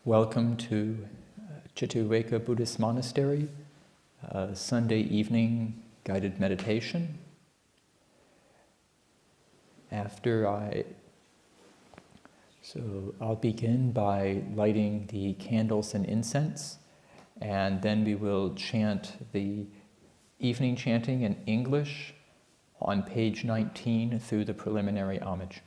Welcome to Cittaviveka Buddhist Monastery, Sunday evening guided meditation. I'll begin by lighting the candles and incense, and then we will chant the evening chanting in English on page 19 through the preliminary homage.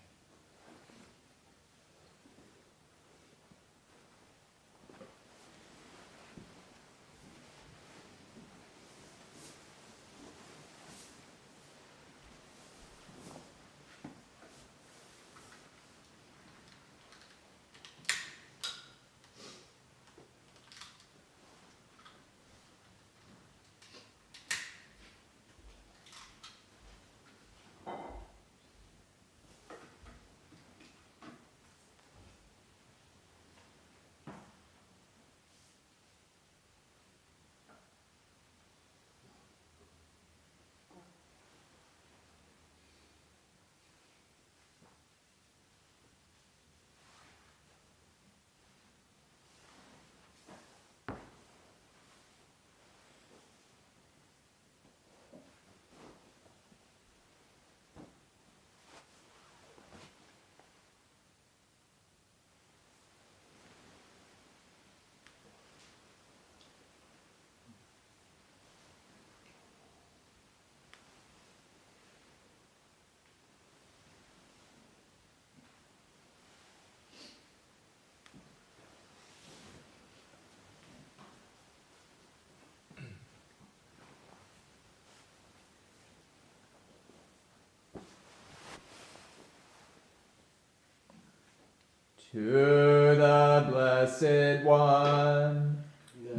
To the Blessed One,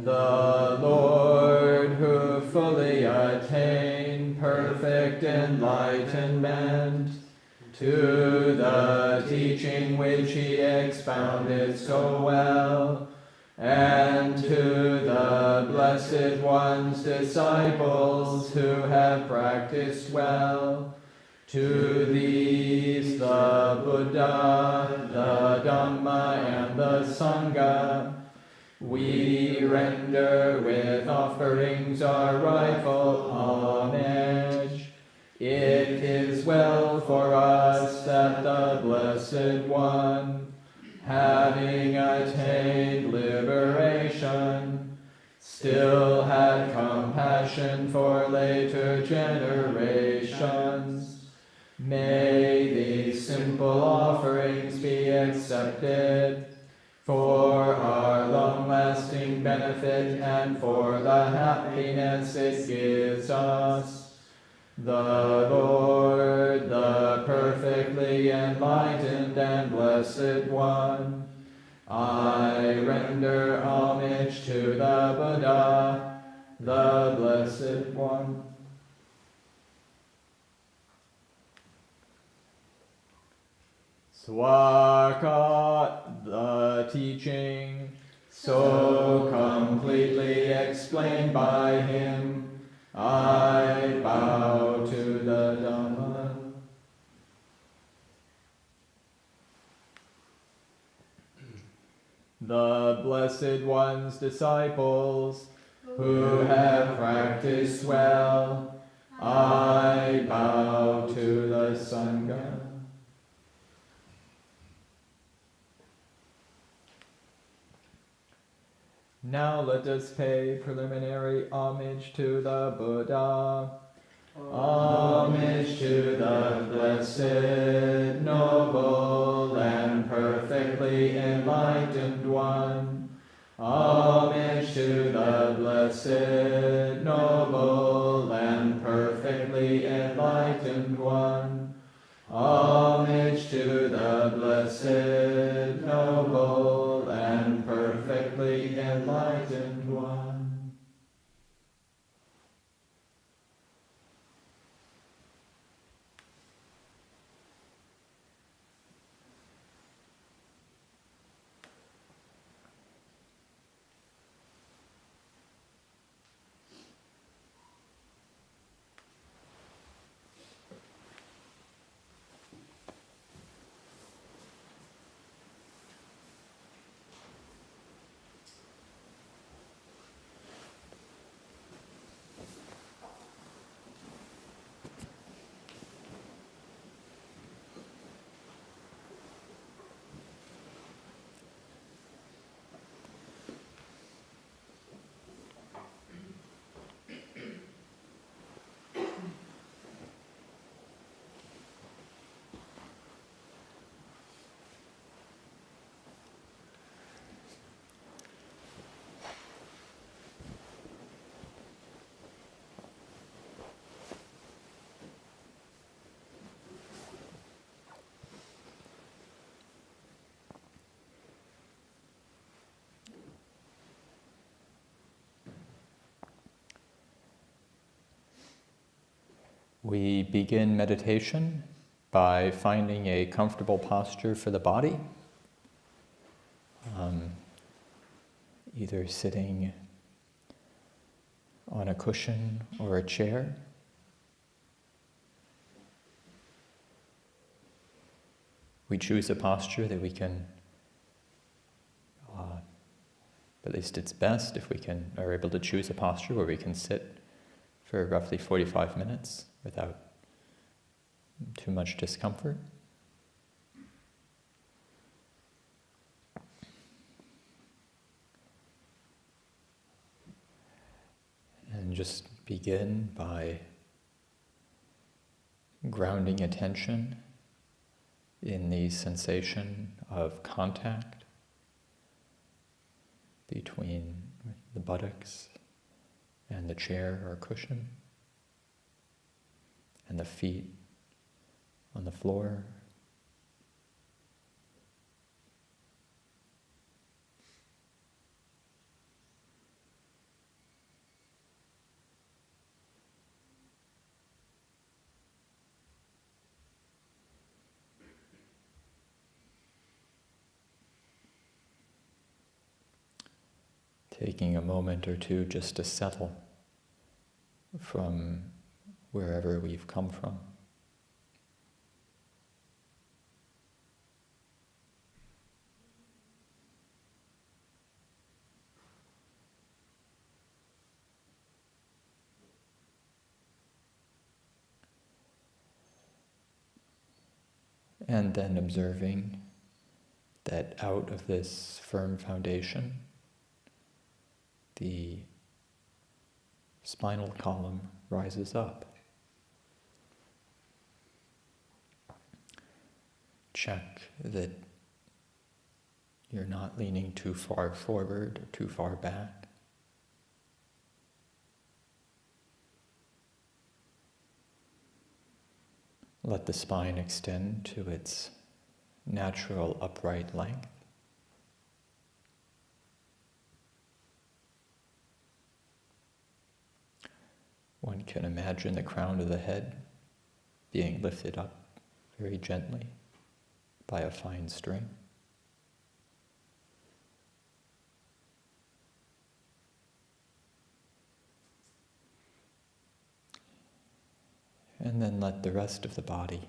the Lord who fully attained perfect enlightenment, to the teaching which he expounded so well, and to the Blessed One's disciples who have practiced well, to these the Buddha, the Dhamma, and the Sangha, we render with offerings our rightful homage. It is well for us that the Blessed One, having attained liberation, still had compassion for later generations. May these simple offerings be accepted for our long-lasting benefit and for the happiness it gives us. The Lord, the perfectly enlightened and Blessed One, I render homage to the Buddha, the Blessed One. Swakat, the teaching, so completely explained by him, I bow to the Dhamma. The Blessed One's disciples, who have practiced well, I bow to the Sangha. Now let us pay preliminary homage to the Buddha. Homage to the blessed, noble, and perfectly enlightened One. Homage to the blessed, noble, and perfectly enlightened One. Homage to the blessed, noble, and perfectly enlightened One. We begin meditation by finding a comfortable posture for the body, either sitting on a cushion or a chair. We choose a posture that we can, at least it's best if we are able to choose a posture where we can sit for roughly 45 minutes without too much discomfort. And just begin by grounding attention in the sensation of contact between the buttocks and the chair or cushion, and the feet on the floor. Taking a moment or two just to settle from wherever we've come from. And then observing that out of this firm foundation, the spinal column rises up. Check that you're not leaning too far forward or too far back. Let the spine extend to its natural upright length. One can imagine the crown of the head being lifted up very gently by a fine string. And then let the rest of the body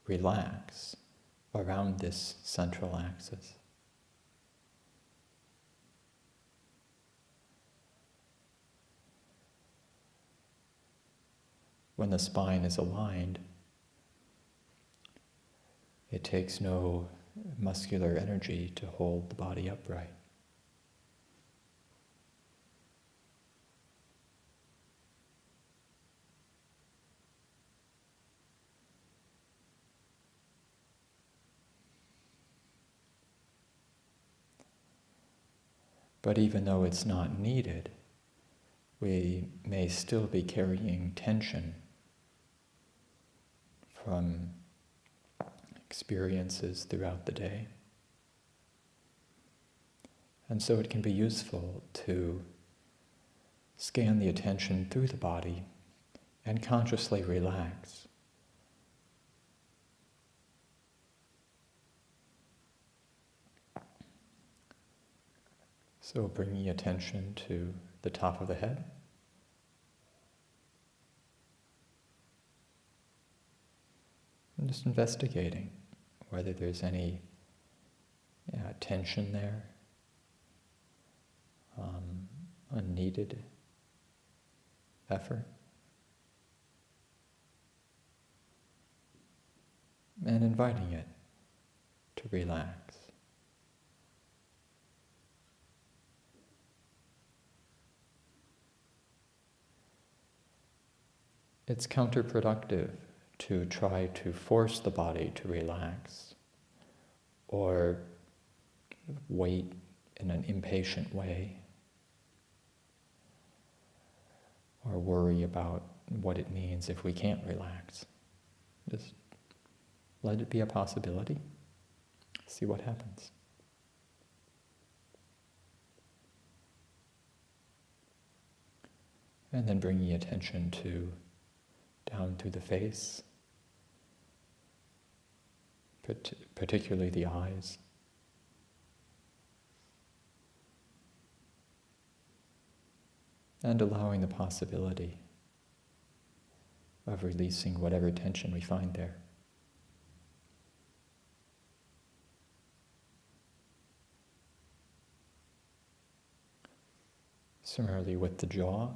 relax around this central axis. When the spine is aligned, it takes no muscular energy to hold the body upright. But even though it's not needed, we may still be carrying tension from experiences throughout the day. And so it can be useful to scan the attention through the body and consciously relax. So bringing attention to the top of the head. And just investigating whether there's any tension there, unneeded effort. And inviting it to relax. It's counterproductive to try to force the body to relax or wait in an impatient way or worry about what it means if we can't relax. Just let it be a possibility. See what happens. And then bringing attention to down through the face, particularly the eyes. And allowing the possibility of releasing whatever tension we find there. Similarly with the jaw.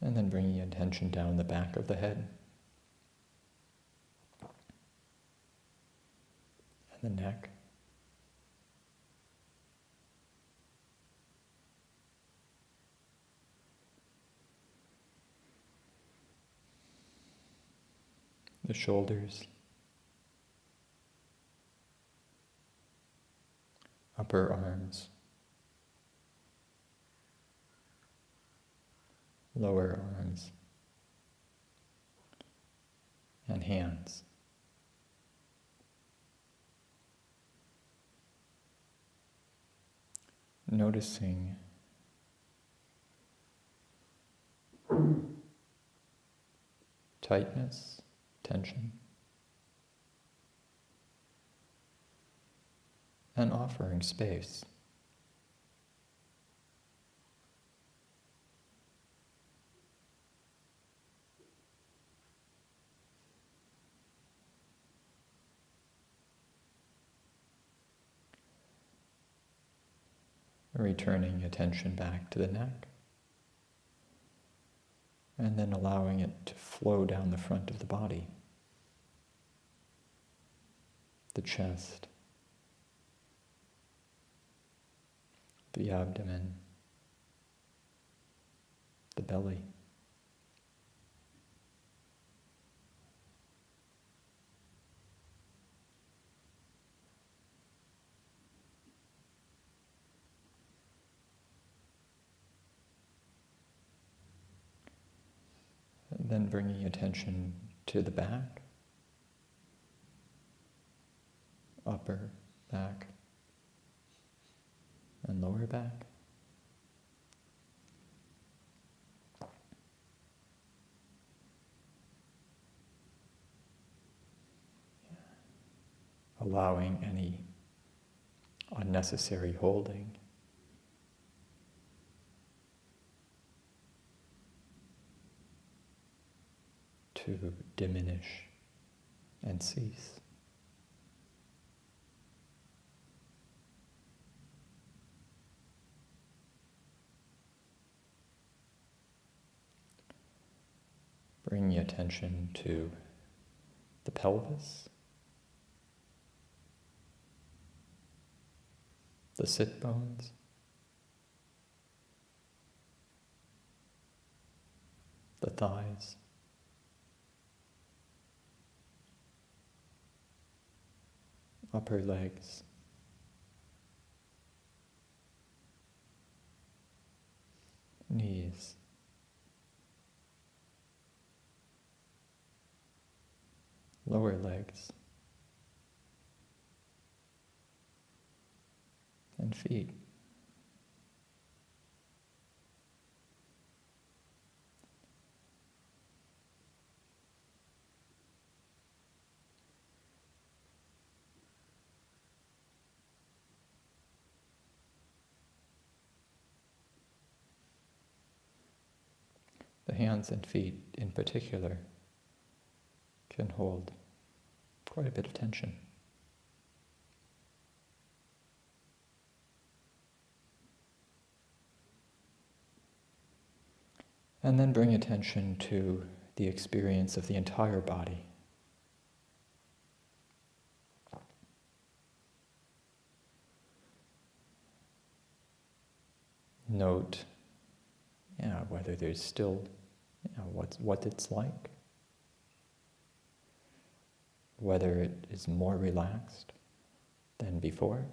And then bringing attention down the back of the head. And the neck. The shoulders. Upper arms. Lower arms. And hands. Noticing tightness, tension, and offering space. Returning attention back to the neck, and then allowing it to flow down the front of the body, the chest, the abdomen, the belly. Then bringing attention to the back, upper back, and lower back. Allowing any unnecessary holding to diminish and cease. Bringing attention to the pelvis, the sit bones, the thighs, upper legs, knees, lower legs, and feet. The hands and feet in particular can hold quite a bit of tension. And then bring attention to the experience of the entire body. Note, whether there's still, what it's like, whether it is more relaxed than before.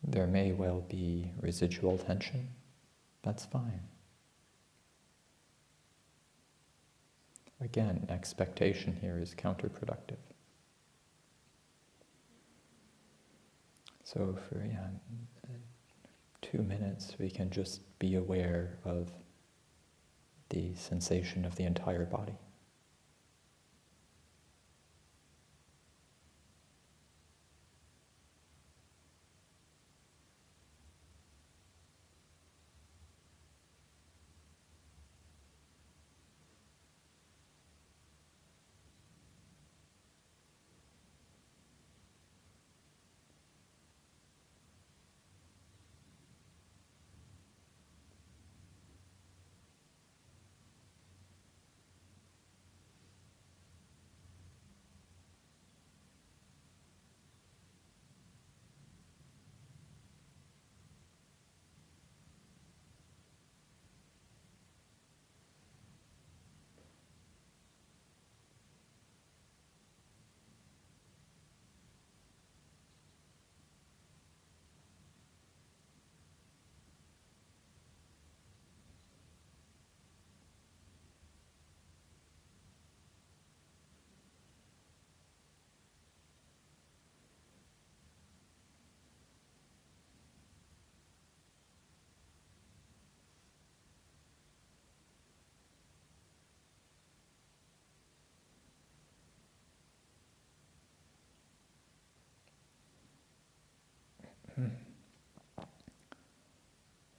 There may well be residual tension. That's fine. Again, expectation here is counterproductive. So for 2 minutes, we can just be aware of the sensation of the entire body.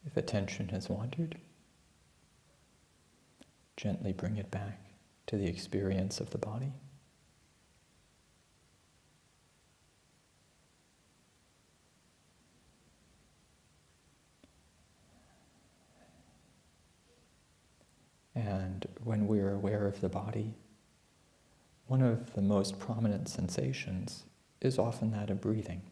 If attention has wandered, gently bring it back to the experience of the body. And when we're aware of the body, one of the most prominent sensations is often that of breathing.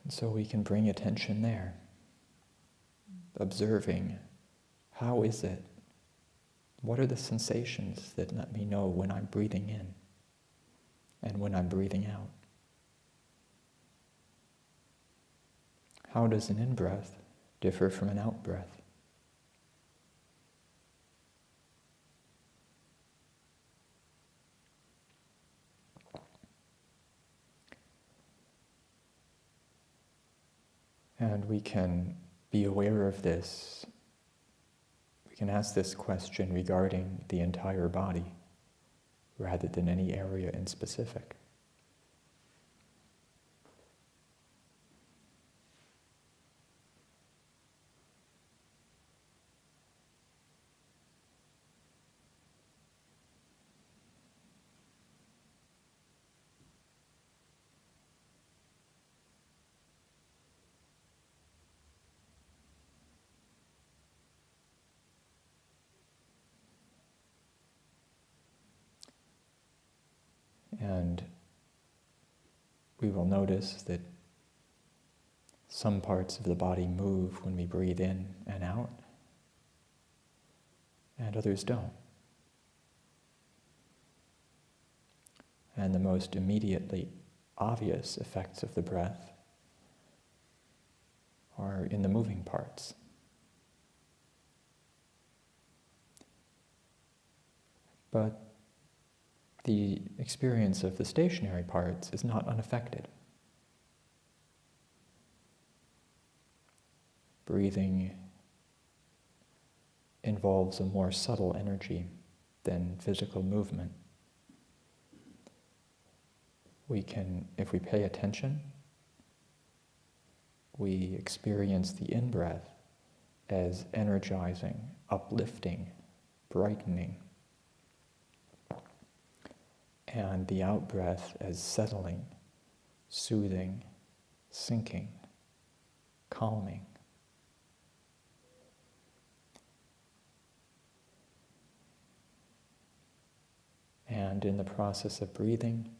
And so we can bring attention there, observing how is it, what are the sensations that let me know when I'm breathing in and when I'm breathing out. How does an in-breath differ from an out-breath? And we can be aware of this. We can ask this question regarding the entire body rather than any area in specific. And we will notice that some parts of the body move when we breathe in and out, and others don't. And the most immediately obvious effects of the breath are in the moving parts. But the experience of the stationary parts is not unaffected. Breathing involves a more subtle energy than physical movement. We can, if we pay attention, we experience the in-breath as energizing, uplifting, brightening, and the out-breath as settling, soothing, sinking, calming. And in the process of breathing,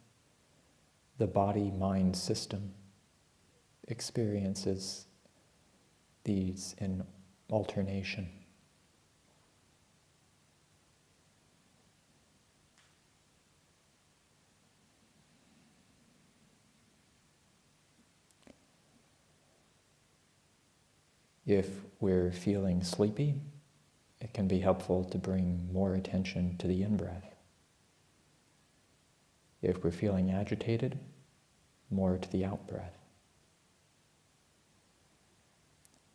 the body-mind system experiences these in alternation. If we're feeling sleepy, it can be helpful to bring more attention to the in-breath. If we're feeling agitated, more to the out-breath,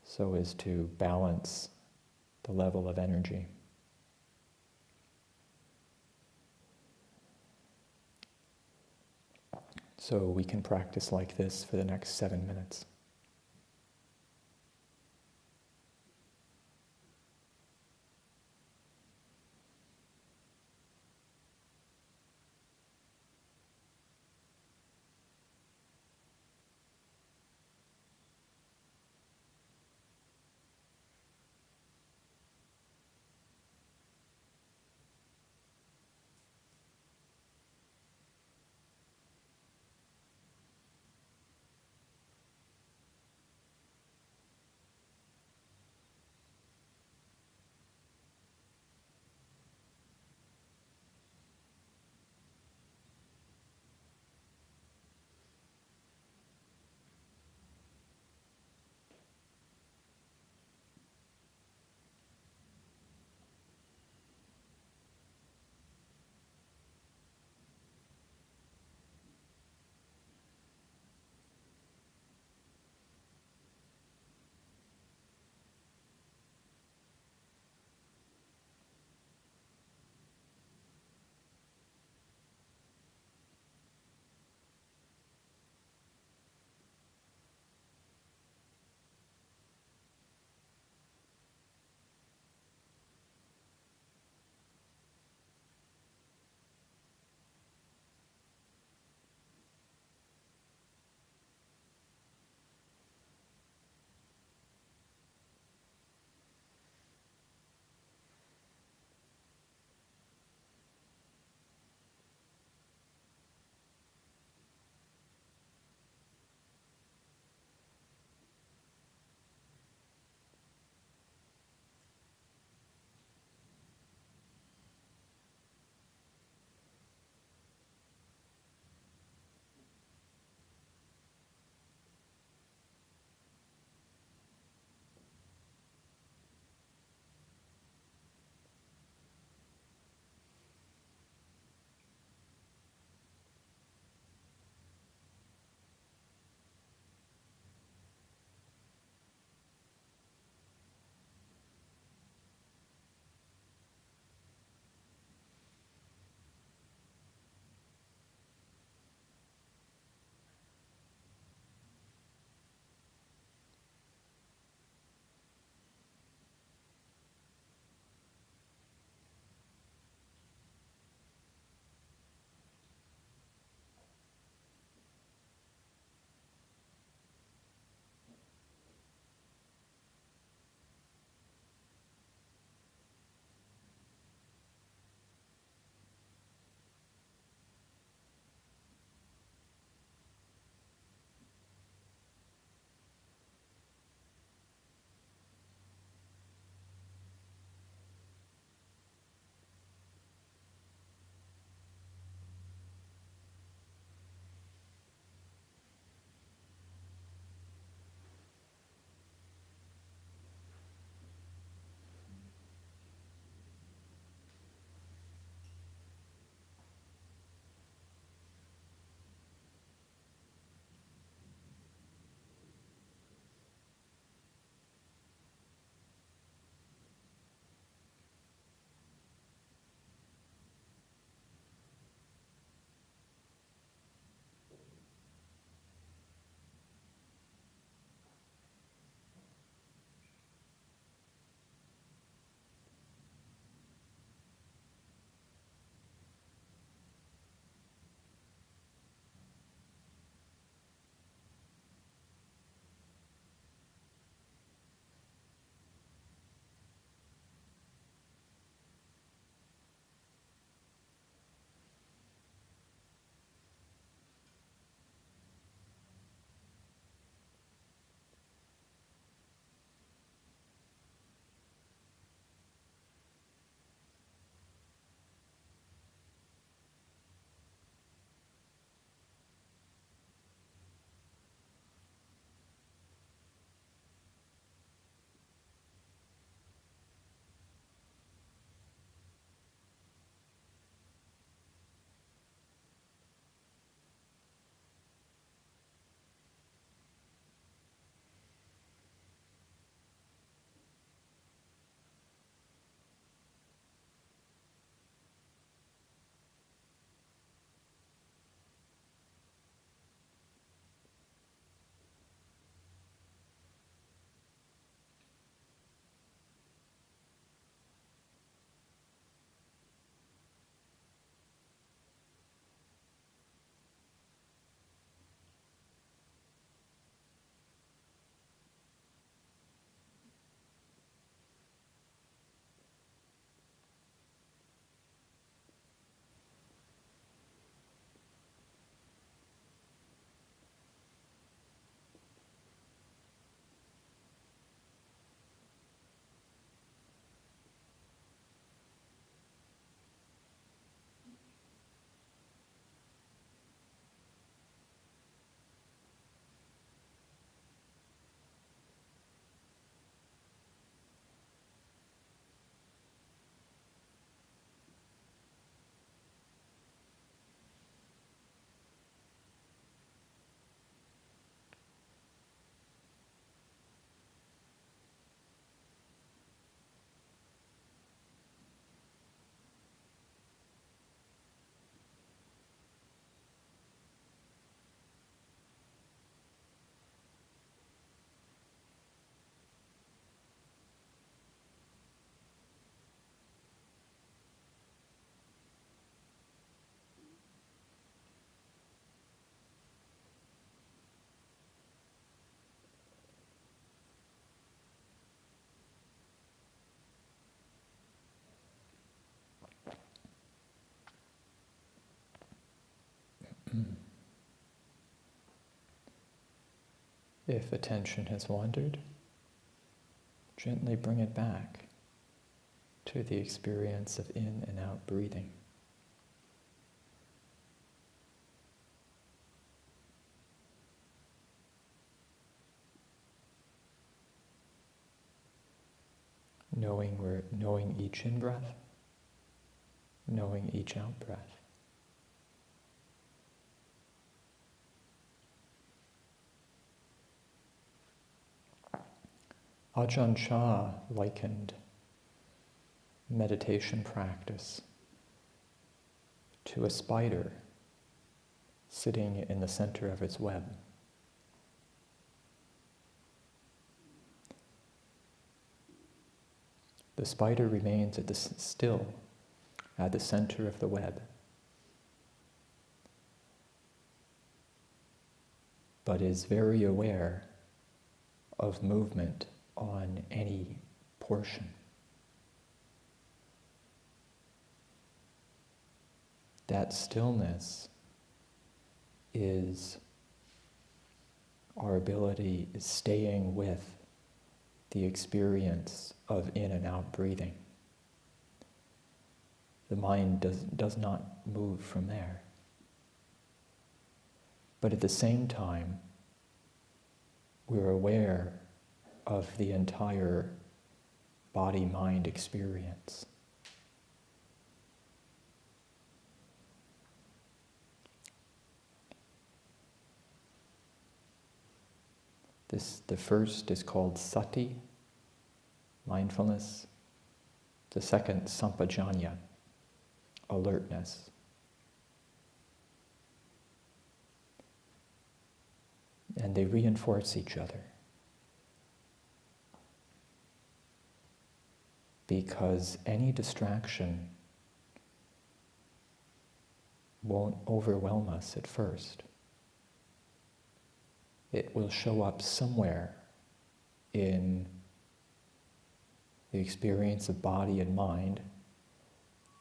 so as to balance the level of energy. So we can practice like this for the next 7 minutes. If attention has wandered, gently bring it back to the experience of in and out breathing. Knowing each in-breath, knowing each out-breath. Ajahn Chah likened meditation practice to a spider sitting in the center of its web. The spider remains still at the center of the web, but is very aware of movement on any portion. That stillness is staying with the experience of in and out breathing. The mind does not move from there. But at the same time, we're aware of the entire body-mind experience. The first is called sati, mindfulness. The second, sampajanya, alertness. And they reinforce each other. Because any distraction won't overwhelm us at first. It will show up somewhere in the experience of body and mind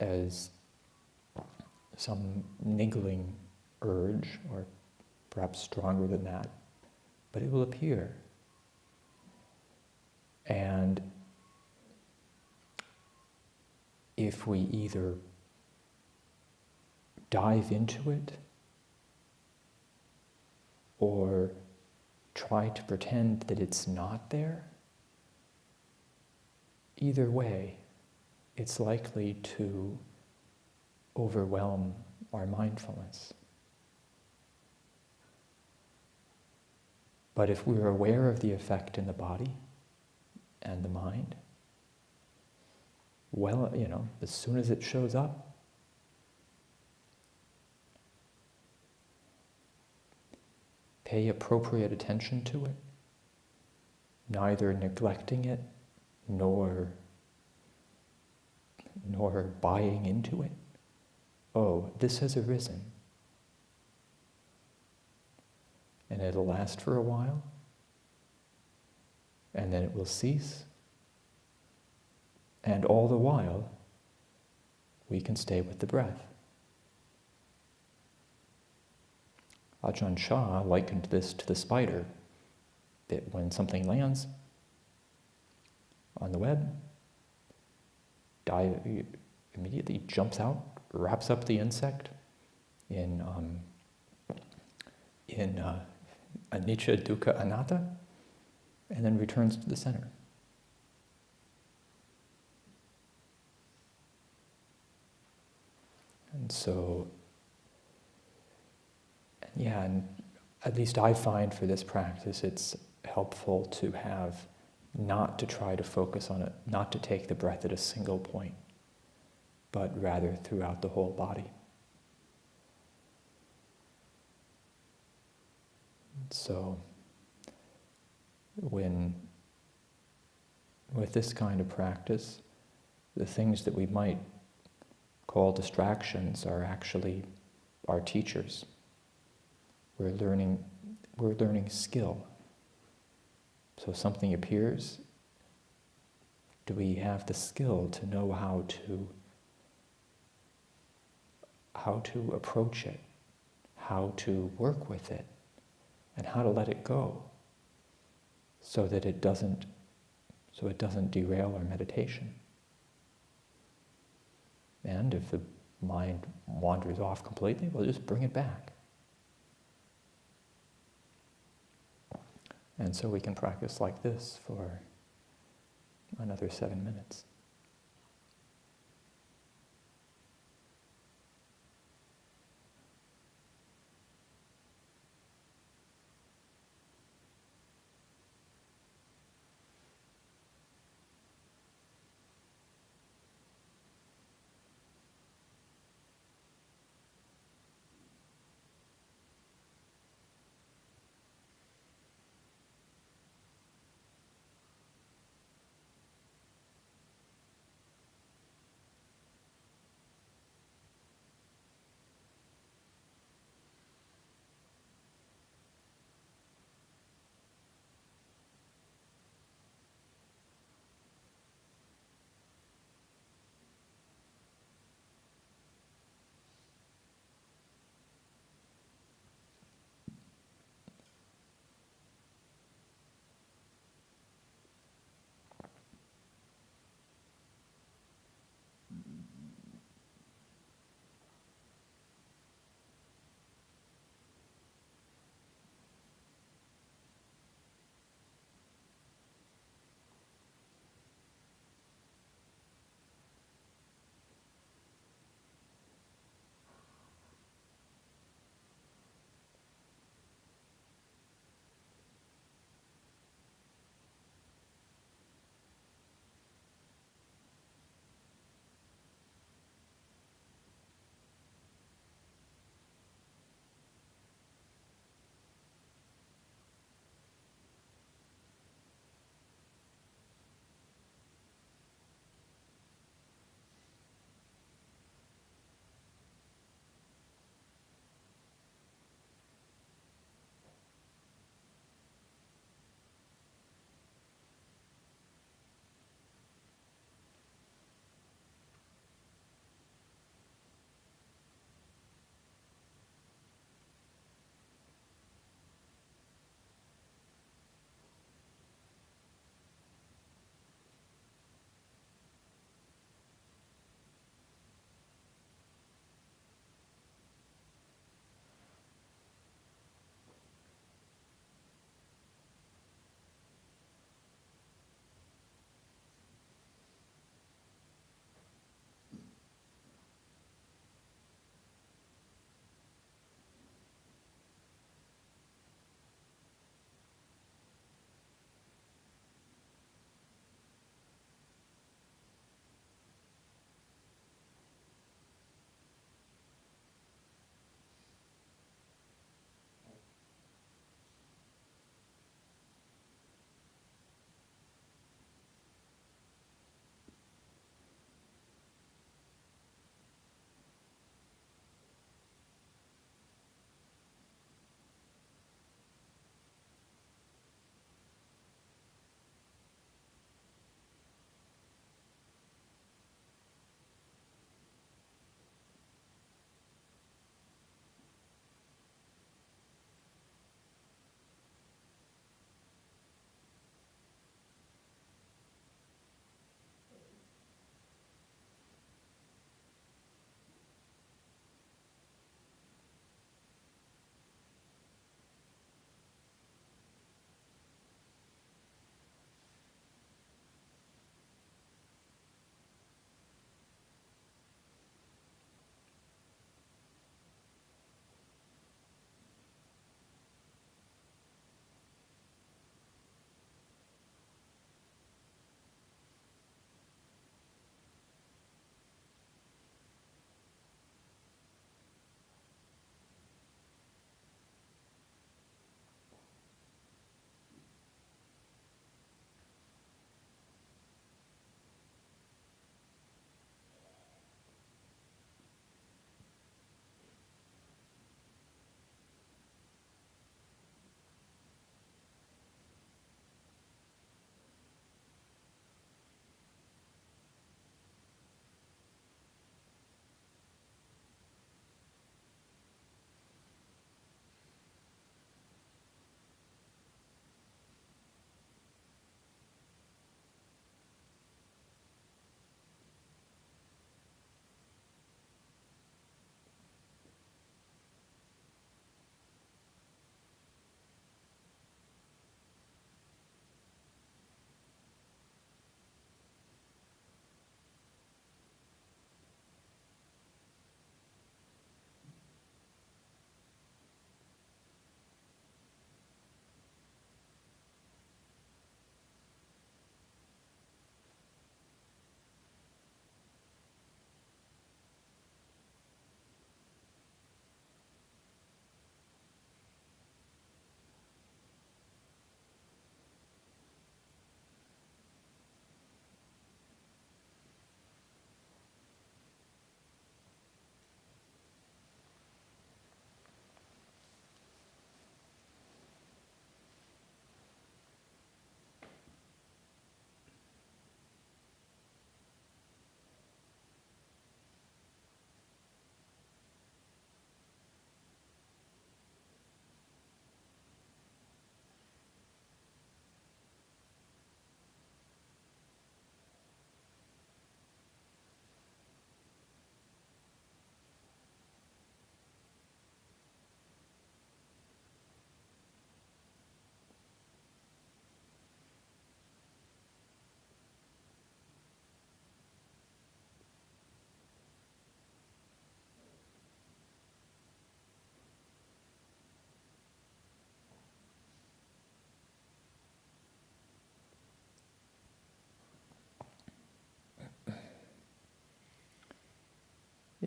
as some niggling urge, or perhaps stronger than that, but it will appear. And if we either dive into it or try to pretend that it's not there, either way, it's likely to overwhelm our mindfulness. But if we're aware of the effect in the body and the mind, well, as soon as it shows up, pay appropriate attention to it, neither neglecting it nor buying into it. Oh, this has arisen. And it'll last for a while, and then it will cease. And all the while, we can stay with the breath. Ajahn Chah likened this to the spider, that when something lands on the web, immediately jumps out, wraps up the insect in anicca, dukkha, anatta, and then returns to the center. And so, and at least I find for this practice, it's helpful to have, not to try to focus on it, not to take the breath at a single point, but rather throughout the whole body. So, with this kind of practice, the things that we might call distractions are actually our teachers. We're learning skill. So something appears, do we have the skill to know how to approach it, how to work with it, and how to let it go? so that it doesn't derail our meditation. And if the mind wanders off completely, we'll just bring it back. And so we can practice like this for another 7 minutes.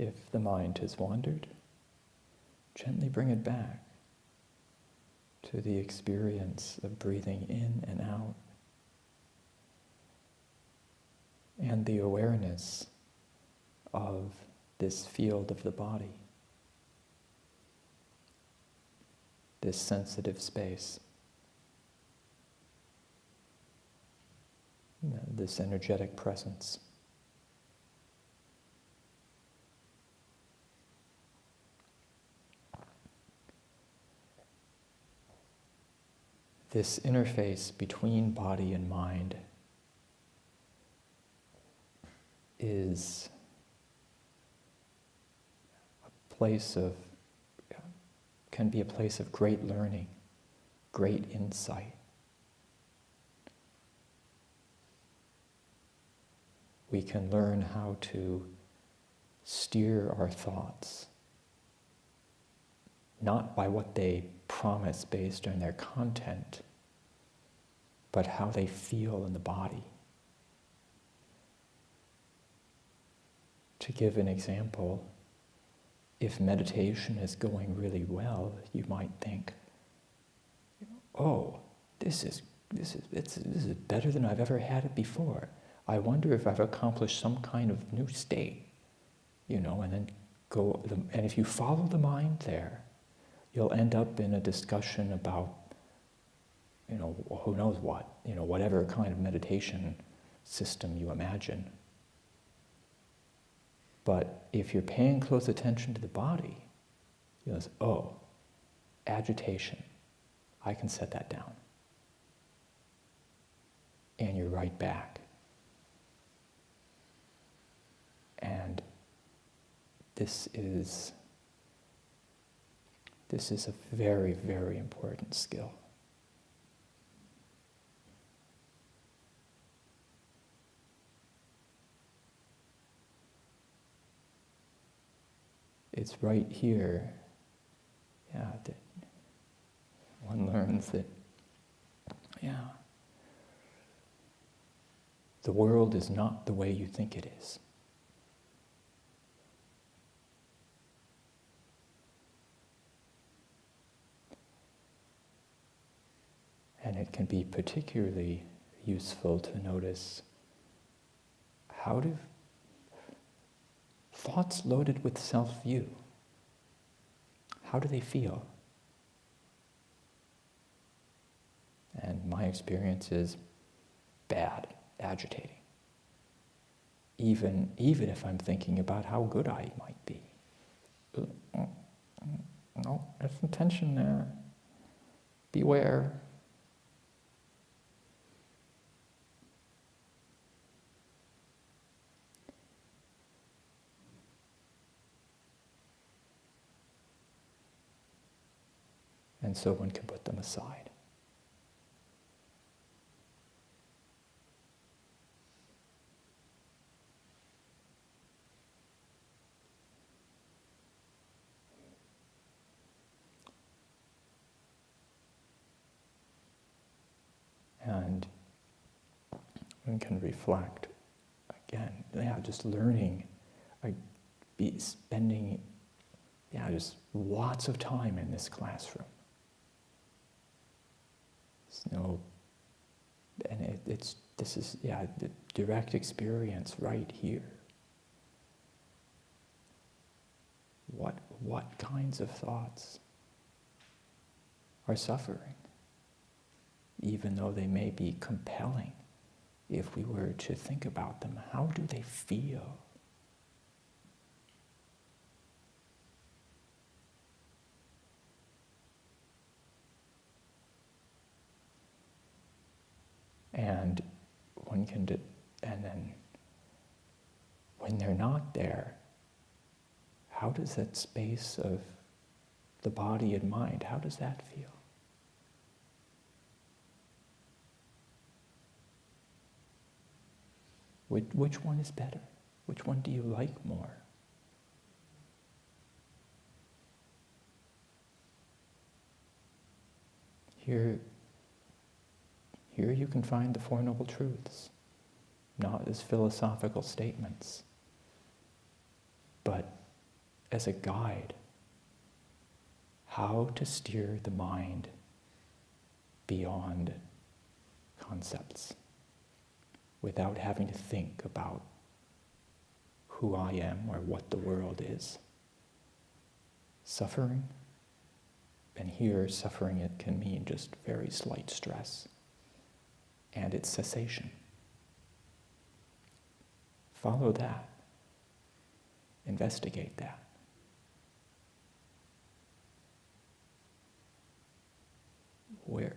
If the mind has wandered, gently bring it back to the experience of breathing in and out, and the awareness of this field of the body, this sensitive space, this energetic presence. This interface between body and mind is a place of, can be a place of great learning, great insight. We can learn how to steer our thoughts, not by what they promise based on their content, but how they feel in the body. To give an example, if meditation is going really well, you might think, oh, this is better than I've ever had it before. I wonder if I've accomplished some kind of new state, and then go, and if you follow the mind there, you'll end up in a discussion about, who knows what, whatever kind of meditation system you imagine. But if you're paying close attention to the body, you'll say, oh, agitation, I can set that down. And you're right back. And this is a very, very important skill. It's right here, that one learns that, the world is not the way you think it is. And it can be particularly useful to notice, how do thoughts loaded with self-view, how do they feel? And my experience is bad, agitating. Even if I'm thinking about how good I might be. No, there's some tension there. Beware. And so one can put them aside. And one can reflect again, just learning. I'd be spending, just lots of time in this classroom. This is the direct experience right here. What kinds of thoughts are suffering, even though they may be compelling? If we were to think about them, how do they feel? And one can, and then when they're not there, how does that space of the body and mind, how does that feel? Which one is better? Which one do you like more? Here you can find the Four Noble Truths, not as philosophical statements, but as a guide how to steer the mind beyond concepts without having to think about who I am or what the world is. Suffering, and here suffering, it can mean just very slight stress, and its cessation. Follow that. Investigate that.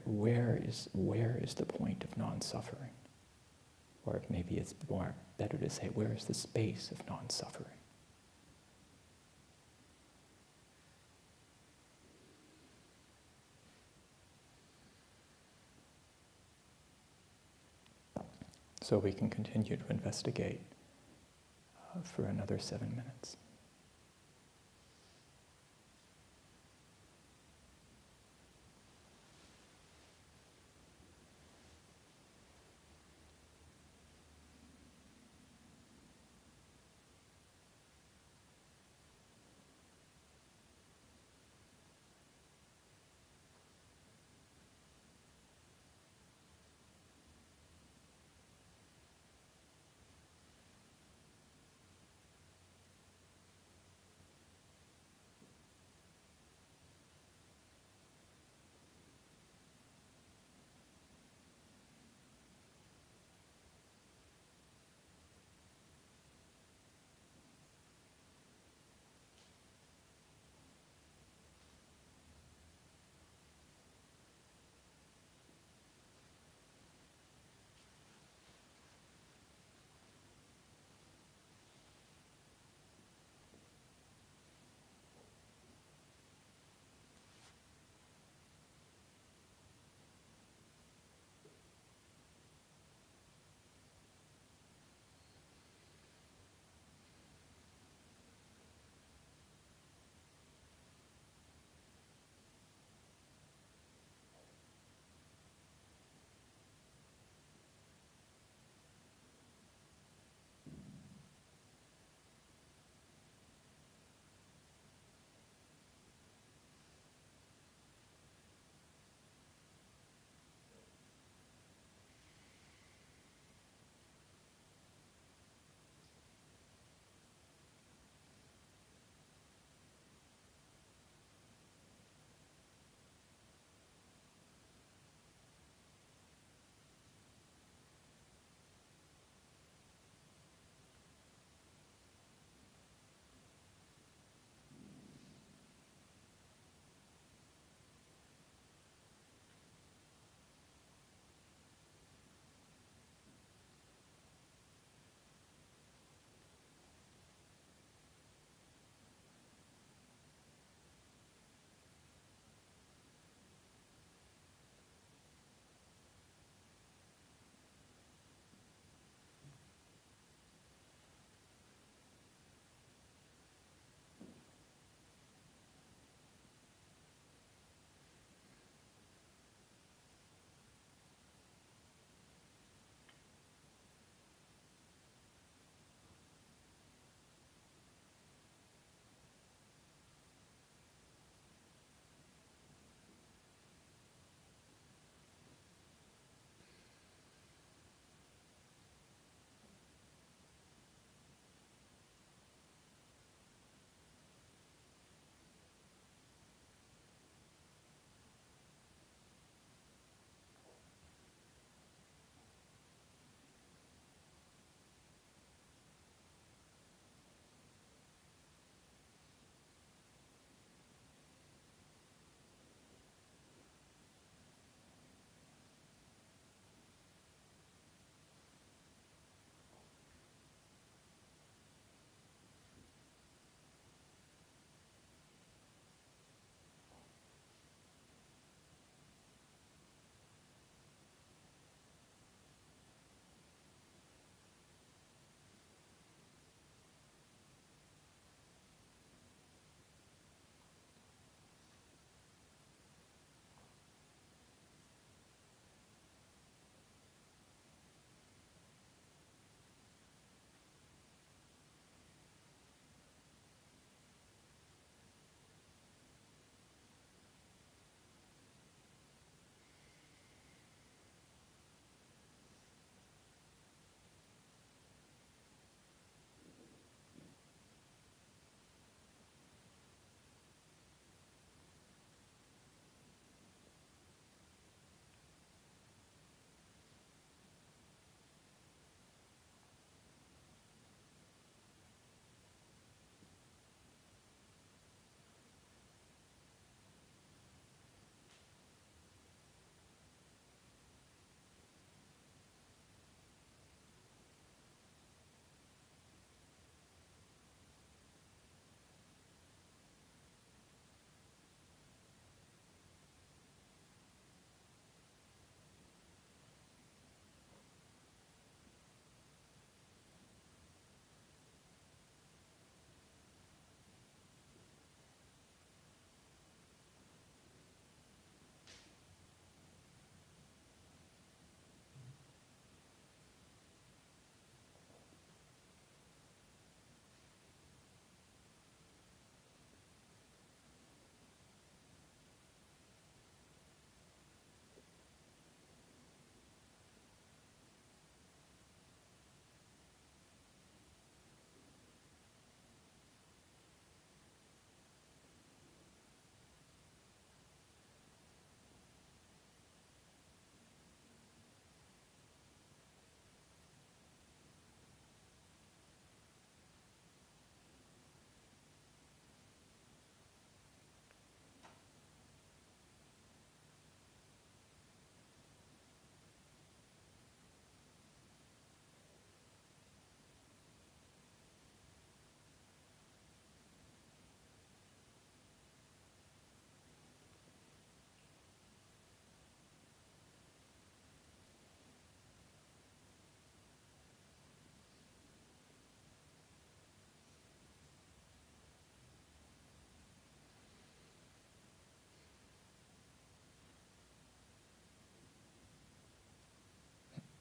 Where is the point of non-suffering? Or maybe it's more better to say, where is the space of non-suffering? So we can continue to investigate for another 7 minutes.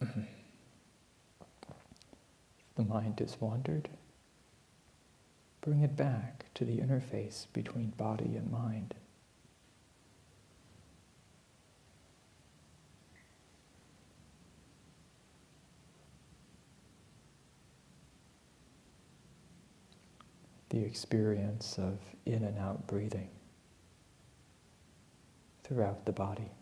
The mind has wandered. Bring it back to the interface between body and mind. The experience of in and out breathing throughout the body.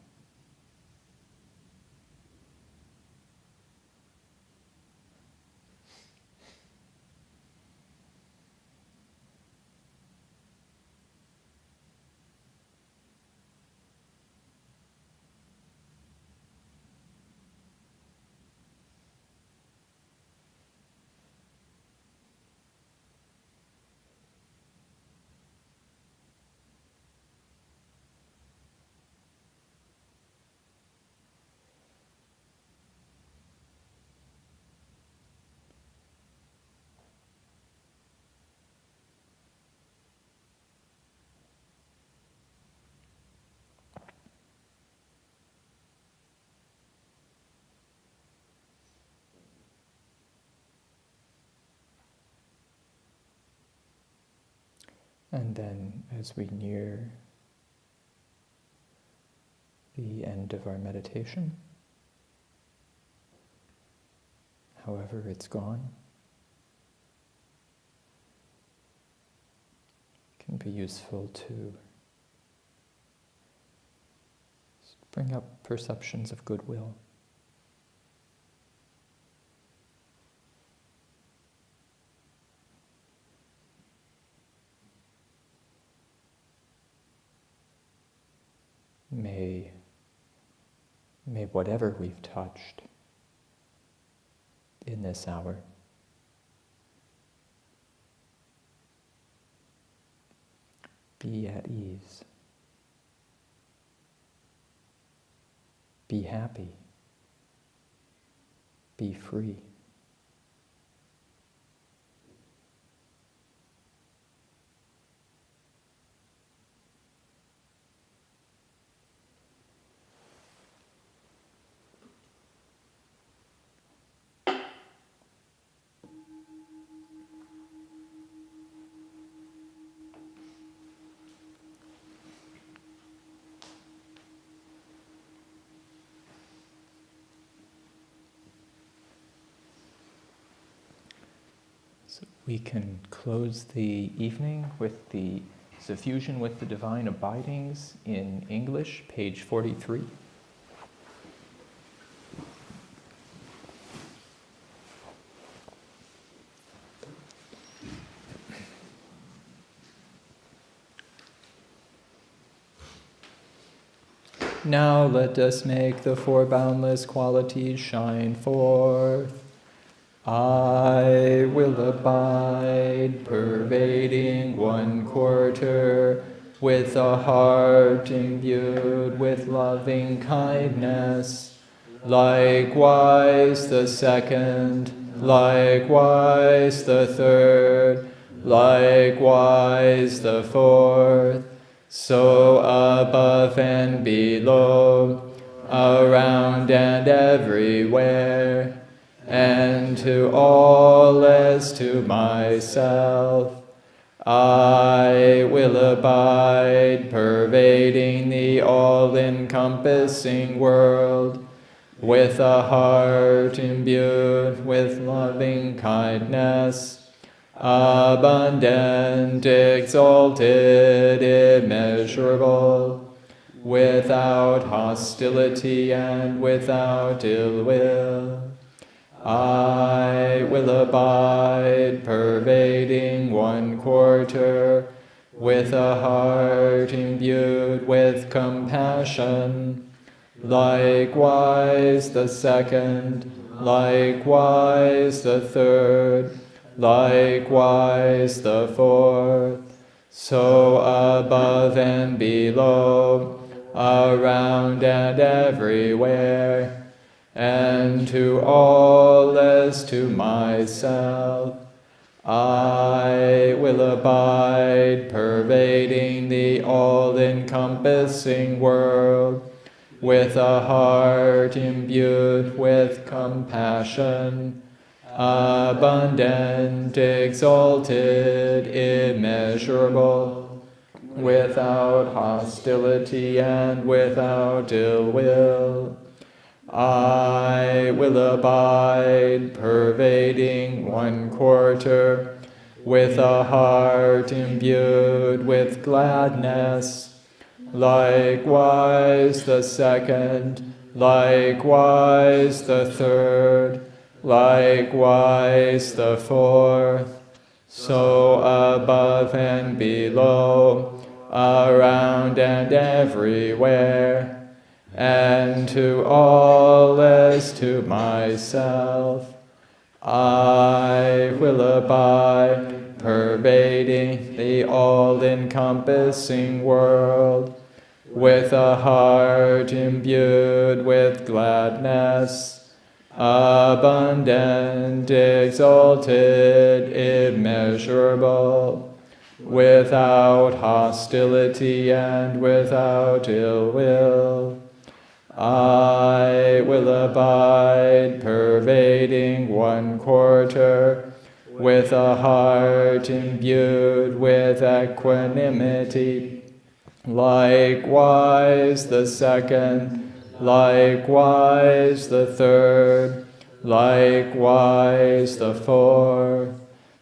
And then as we near the end of our meditation, however it's gone, it can be useful to bring up perceptions of goodwill. May whatever we've touched in this hour be at ease, be happy, be free. So we can close the evening with the Suffusion with the Divine Abidings in English, page 43. Now let us make the four boundless qualities shine forth. I will abide, pervading 1/4, with a heart imbued with loving kindness. Likewise the second, likewise the third, likewise the fourth. So above and below, around and everywhere, and to all as to myself, I will abide, pervading the all-encompassing world, with a heart imbued with loving kindness, abundant, exalted, immeasurable, without hostility and without ill will. I will abide, pervading 1/4, with a heart imbued with compassion. Likewise the second, likewise the third, likewise the fourth. So above and below, around and everywhere, and to all as to myself, I will abide, pervading the all-encompassing world, with a heart imbued with compassion, abundant, exalted, immeasurable, without hostility and without ill will. I will abide, pervading 1/4, with a heart imbued with gladness, likewise the 2nd, likewise the 3rd, likewise the 4th, so above and below, around and everywhere, and to all as to myself. I will abide, pervading the all-encompassing world, with a heart imbued with gladness, abundant, exalted, immeasurable, without hostility and without ill will. I will abide, pervading 1/4, with a heart imbued with equanimity, likewise the 2nd, likewise the 3rd, likewise the 4th,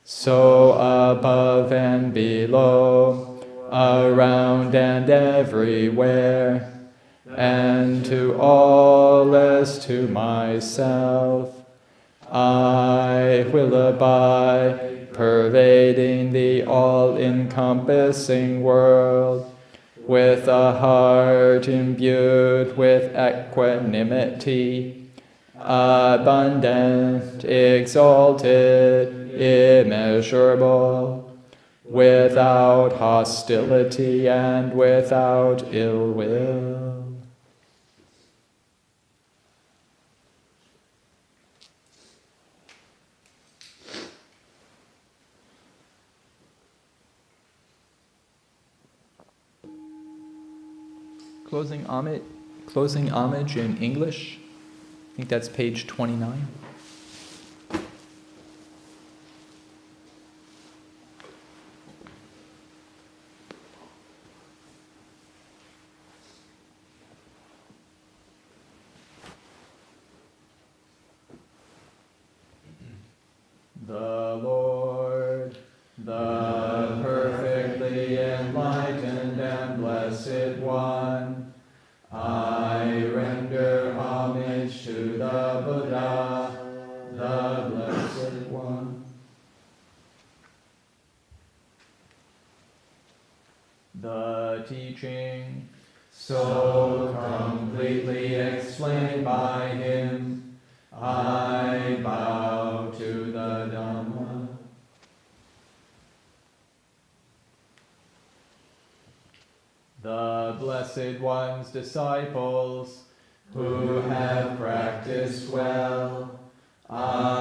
so above and below, around and everywhere, and to all as to myself. I will abide, pervading the all-encompassing world, with a heart imbued with equanimity, abundant, exalted, immeasurable, without hostility and without ill will. Closing homage in English. I think that's page 29. The Lord, the perfectly enlightened and blessed One, I render homage to the Buddha, the Blessed One. The teaching, so completely explained by him, I bow to the Dhamma. The Blessed One's disciples, who have practiced well, I